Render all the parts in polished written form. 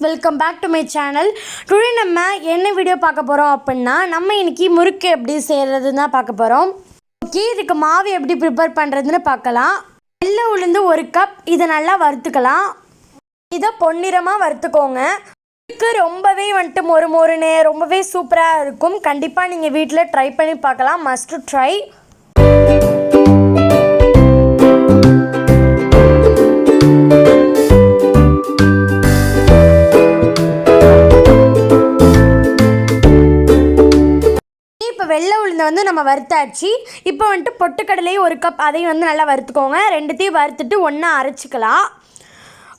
Welcome back to my channel. Today நம்ம என்ன video பார்க்க போகிறோம் அப்படின்னா, நம்ம இன்றைக்கி முறுக்கு எப்படி செய்கிறதுன்னு தான் பார்க்க போகிறோம். ஓகே, இதுக்கு மாவு எப்படி ப்ரிப்பேர் பண்ணுறதுன்னு பார்க்கலாம். வெள்ளை உளுந்து 1 கப், இதை நல்லா வறுத்துக்கலாம். இதை பொன்னிறமாக வறுத்துக்கோங்க. இதுக்கு ரொம்பவே மொறுமொறுன்னு ரொம்பவே சூப்பராக இருக்கும். கண்டிப்பாக நீங்கள் வீட்டில் ட்ரை பண்ணி பார்க்கலாம். Must try. வெள்ளை உளுந்தை நம்ம வறுத்தாச்சு. இப்போ பொட்டுக்கடலையும் 1 கப், அதையும் நல்லா வறுத்துக்கோங்க. ரெண்டுத்தையும் வறுத்துட்டு ஒன்றா அரைச்சிக்கலாம்.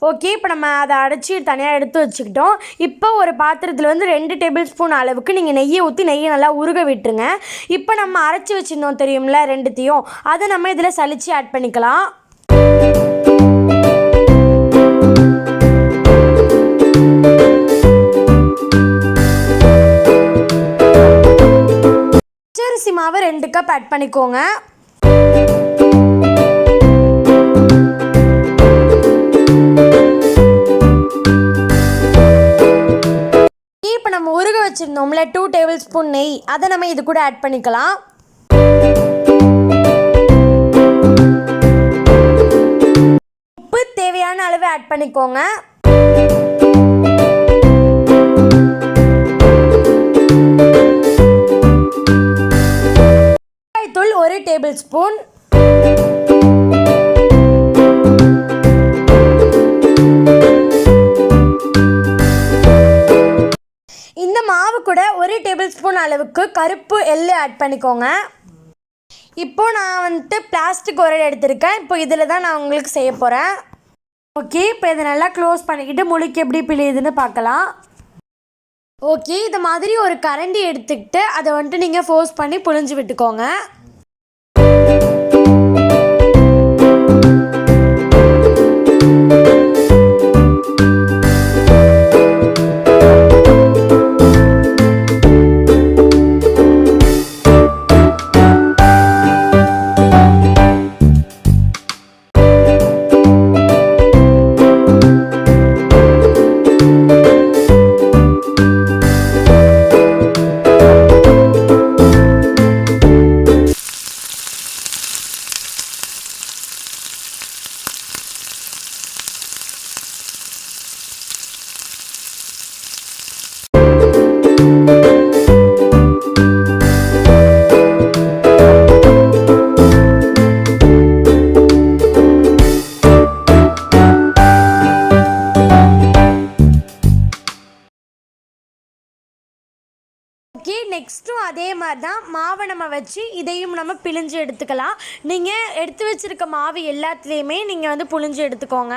ஓகே, இப்போ நம்ம அதை அரைச்சி தனியாக எடுத்து வச்சுக்கிட்டோம். இப்போ ஒரு பாத்திரத்தில் 2 டேபிள் ஸ்பூன் அளவுக்கு நீங்கள் நெய்யை ஊற்றி நெய்யை நல்லா உருக விட்டுருங்க. இப்போ நம்ம அரைச்சி வச்சுருந்தோம் தெரியும்ல, ரெண்டுத்தையும் அதை நம்ம இதில் சலிச்சு ஆட் பண்ணிக்கலாம். அரிசி மாவு 2 கப் ஆட் பண்ணிக்கோங்க. இப்போ நம்ம உருக வச்சிருந்தோம்ல 2 டேபிள் ஸ்பூன் நெய், அதை நம்ம இது கூட ஆட் பண்ணிக்கலாம். உப்பு தேவையான அளவு ஆட் பண்ணிக்கோங்க. தூள் 1 டேபிள் ஸ்பூன். இந்த மாவு கூட 1 டேபிள் ஸ்பூன் அளவுக்கு கருப்பு எள்ளு ஆட் பண்ணிக்கோங்க. இப்போ நான் பிளாஸ்டிக் உரல் எடுத்திருக்கேன். இப்போ இதில் தான் நான் உங்களுக்கு செய்ய போகிறேன். ஓகே, இப்போ இதை நல்லா க்ளோஸ் பண்ணிக்கிட்டு முழுக்கு எப்படி பிழியுதுன்னு பார்க்கலாம். ஓகே, இது மாதிரி ஒரு கரண்டி எடுத்துக்கிட்டு அதை நீங்கள் ஃபோர்ஸ் பண்ணி புழிஞ்சு விட்டுக்கோங்க. ஓகே, நெக்ஸ்ட்டும் அதே மாதிரி தான் மாவை நம்ம வச்சு இதையும் நம்ம பிழிஞ்சு எடுத்துக்கலாம். நீங்கள் எடுத்து வச்சுருக்க மாவு எல்லாத்துலேயுமே நீங்கள் புழிஞ்சு எடுத்துக்கோங்க.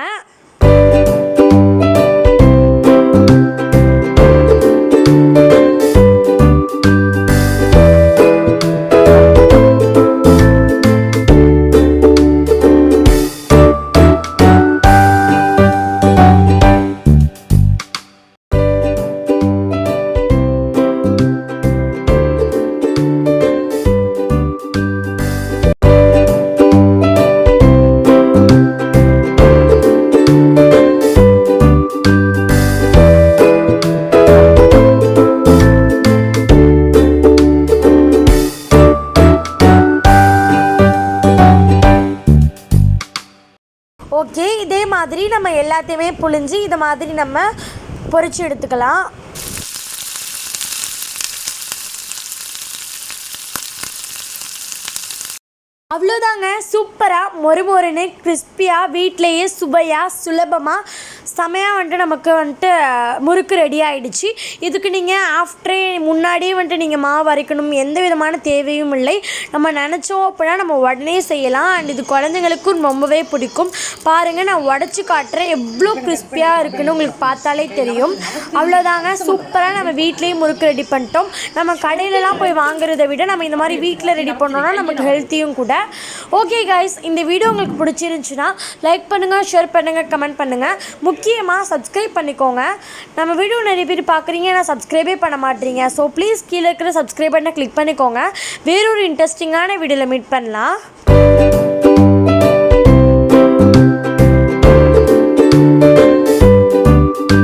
ஓகே, இதே மாதிரி நம்ம எல்லாத்தையுமே புழிஞ்சு இதை மாதிரி நம்ம பொரிச்சு எடுத்துக்கலாம். அவ்வளோதாங்க, சூப்பராக மொறுமொறுன்னு கிறிஸ்பியாக வீட்டிலையே சுவையாக சுலபமாக செமையாக நமக்கு முறுக்கு ரெடி ஆகிடுச்சு. இதுக்கு நீங்கள் முன்னாடியே நீங்கள் மாவு அரைக்கணும் எந்த விதமான தேவையும் இல்லை. நம்ம நினச்சோம் அப்படின்னா நம்ம உடனே செய்யலாம். அண்ட் இது குழந்தைங்களுக்கும் ரொம்பவே பிடிக்கும். பாருங்கள், நான் உடச்சி காட்டுறேன் எவ்வளோ கிறிஸ்பியாக இருக்குன்னு உங்களுக்கு பார்த்தாலே தெரியும். அவ்வளோதாங்க, சூப்பராக நம்ம வீட்லேயே முறுக்கு ரெடி பண்ணிட்டோம். நம்ம கடையிலலாம் போய் வாங்குறதை விட நம்ம இந்த மாதிரி வீட்டில் ரெடி பண்ணோன்னா நமக்கு ஹெல்த்தியும் கூட. ஓகே கைஸ், இந்த வீடியோ உங்களுக்கு பிடிச்சிருந்துச்சுன்னா லைக் பண்ணுங்கள், ஷேர் பண்ணுங்கள், கமெண்ட் பண்ணுங்கள். முக்கியமாக சப்ஸ்கிரைப் பண்ணிக்கோங்க. நம்ம வீடியோ நிறைய பேர் பார்க்குறீங்க, ஆனால் சப்ஸ்கிரைபே பண்ண மாட்டீங்க. ஸோ ப்ளீஸ் கீழே இருக்கிற சப்ஸ்கிரைப் பட்டனை கிளிக் பண்ணிக்கோங்க. வேறொரு இன்ட்ரெஸ்டிங்கான வீடியோவில் மீட் பண்ணலாம்.